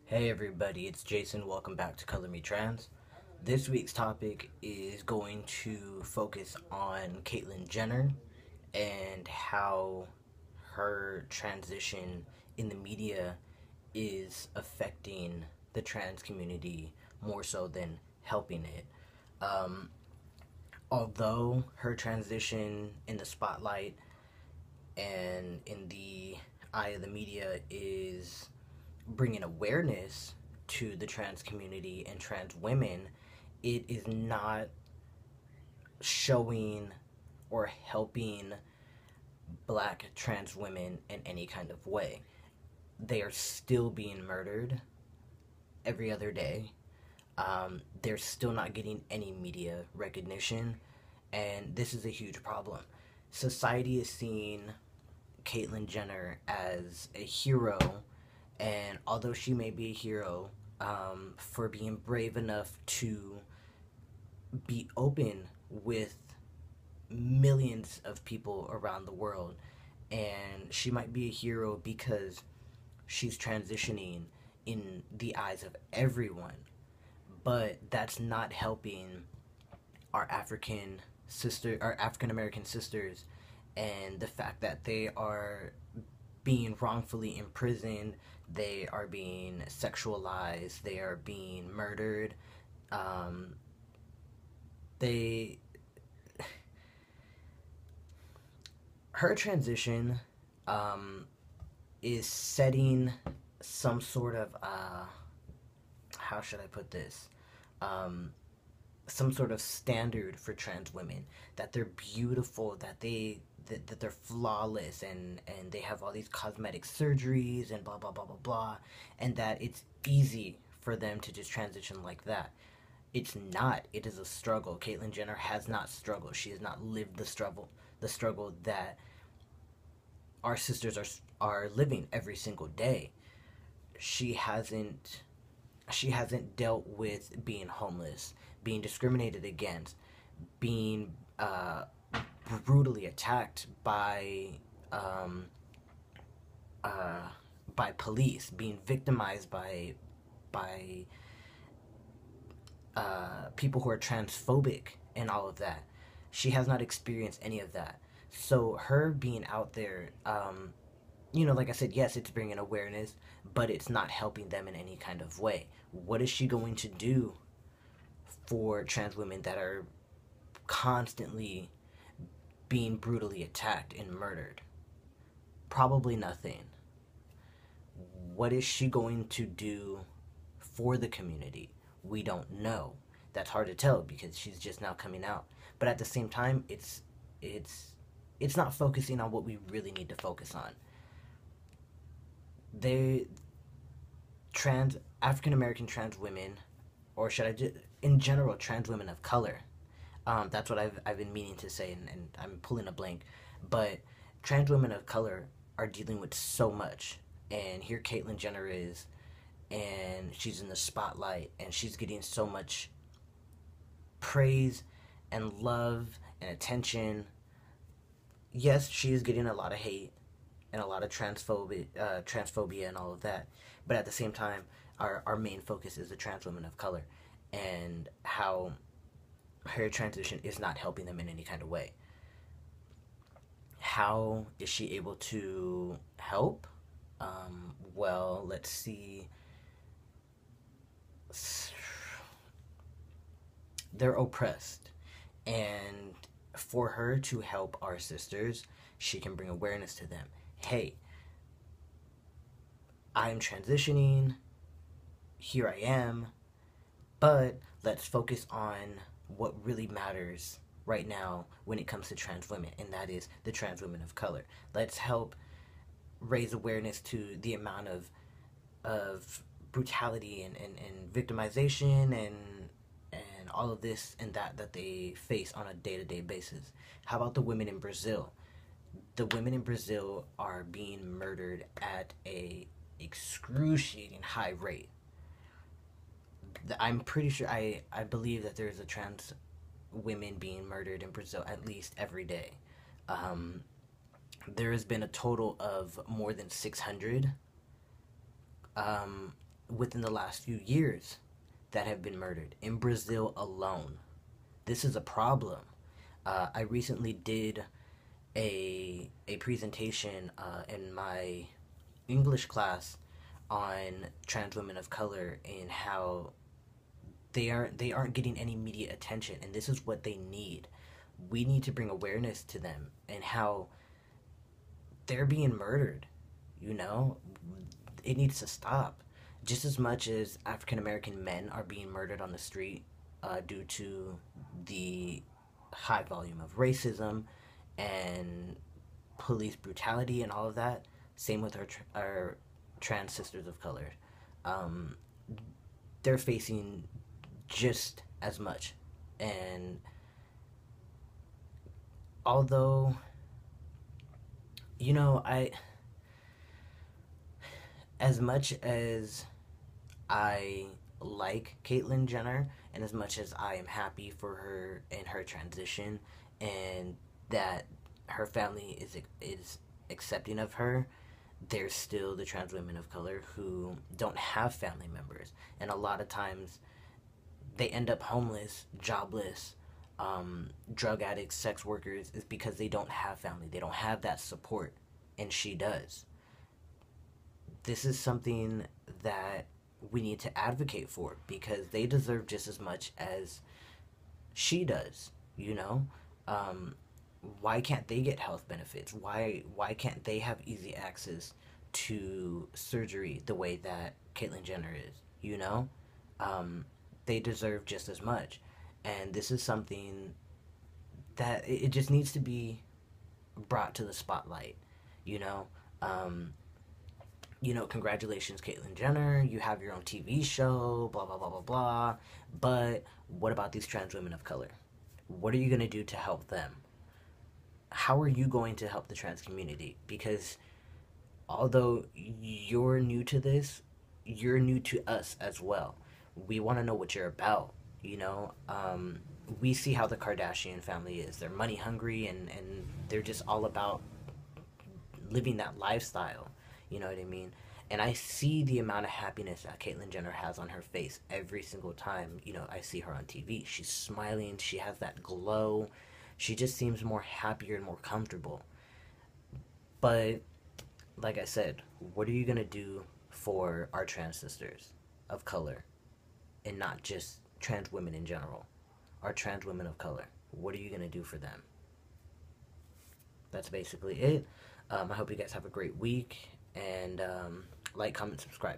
Hey everybody, it's Jayson. Welcome back to ColOurMeTrans. This week's topic is going to focus on Caitlyn Jenner and how her transition in the media is affecting the trans community more so than helping it. Um, Although her transition in the spotlight and in the eye of the media is bringing awareness to the trans community and trans women, it is not showing or helping black trans women in any kind of way. They are still being murdered every other day. They're still not getting any media recognition, and this is a huge problem. Society is seeing Caitlyn Jenner as a hero, and although she may be a hero for being brave enough to be open with millions of people around the world, and she might be a hero because she's transitioning in the eyes of everyone, but that's not helping our African American sisters, and the fact that they are being wrongfully imprisoned, they are being sexualized, they are being murdered. Um, they Her transition um, is setting some sort of how should I put this? Um, some sort of standard for trans women, that they're beautiful, that they're flawless, and they have all these cosmetic surgeries and blah blah blah blah blah, and that it's easy for them to just transition like that. It's not. It is a struggle. Caitlyn Jenner has not struggled. She has not lived the struggle that our sisters are living every single day. She hasn't she hasn't dealt with being homeless, being discriminated against, being brutally attacked um, uh, by police, being victimized by people who are transphobic and all of that. She has not experienced any of that. So her being out there, like I said, yes, it's bringing awareness, but it's not helping them in any kind of way. What is she going to do for trans women that are constantly being brutally attacked and murdered? Probably nothing. What is she going to do for the community? We don't know. That's hard to tell because she's just now coming out. But at the same time, it's it's not focusing on what we really need to focus on. They trans African American trans women, or should I just in general trans women of color. That's what I've been meaning to say, and I'm pulling a blank. But trans women of color are dealing with so much, and here Caitlyn Jenner is, and she's in the spotlight, and she's getting so much praise and love and attention. Yes, she is getting a lot of hate and a lot of transphobia and all of that. But at the same time, our main focus is the trans women of color and how her transition is not helping them in any kind of way. How is she able to help? Well, let's see. They're oppressed, and for her to help our sisters, she can bring awareness to them. Hey, I'm transitioning, here I am, but let's focus on what really matters right now when it comes to trans women, and that is the trans women of color. Let's help raise awareness to the amount of brutality and victimization and all of this and that they face on a day-to-day basis. How about the women in Brazil? The women in Brazil are being murdered at a excruciating high rate. I'm pretty sure I believe that there's a trans women being murdered in Brazil at least every day. Um, there has been a total of more than 600. Um, within the last few years that have been murdered in Brazil alone. This is a problem. I recently did a presentation in my English class on trans women of color and how they aren't getting any media attention, and this is what they need. We need to bring awareness to them and how they're being murdered. You know, it needs to stop. Just as much as African American men are being murdered on the street due to the high volume of racism and police brutality and all of that. Same with our trans sisters of color. Um, they're facing just as much. And although, I, as much as I like Caitlyn Jenner, and as much as I am happy for her and her transition, and that her family is accepting of her, there's still the trans women of color who don't have family members, and a lot of times they end up homeless, jobless, drug addicts, sex workers, is because they don't have family. They don't have that support, and she does. This is something that we need to advocate for because they deserve just as much as she does. You know, um, why can't they get health benefits? Why can't they have easy access to surgery the way that Caitlyn Jenner is? You know, um, they deserve just as much, and this is something that it just needs to be brought to the spotlight. You know, um, congratulations, Caitlyn Jenner. You have your own TV show. Blah blah blah blah blah. But what about these trans women of color? What are you gonna do to help them? How are you going to help the trans community? Because although you're new to this, you're new to us as well. We want to know what you're about. You know, we see how the Kardashian family is. They're money hungry and they're just all about living that lifestyle. You know what I mean? And I see the amount of happiness that Caitlyn Jenner has on her face every single time, I see her on TV. She's smiling, she has that glow. She just seems more happier and more comfortable. But like I said, what are you going to do for our trans sisters of color and not just trans women in general? Our trans women of color. What are you going to do for them? That's basically it. I hope you guys have a great week and like, comment, subscribe.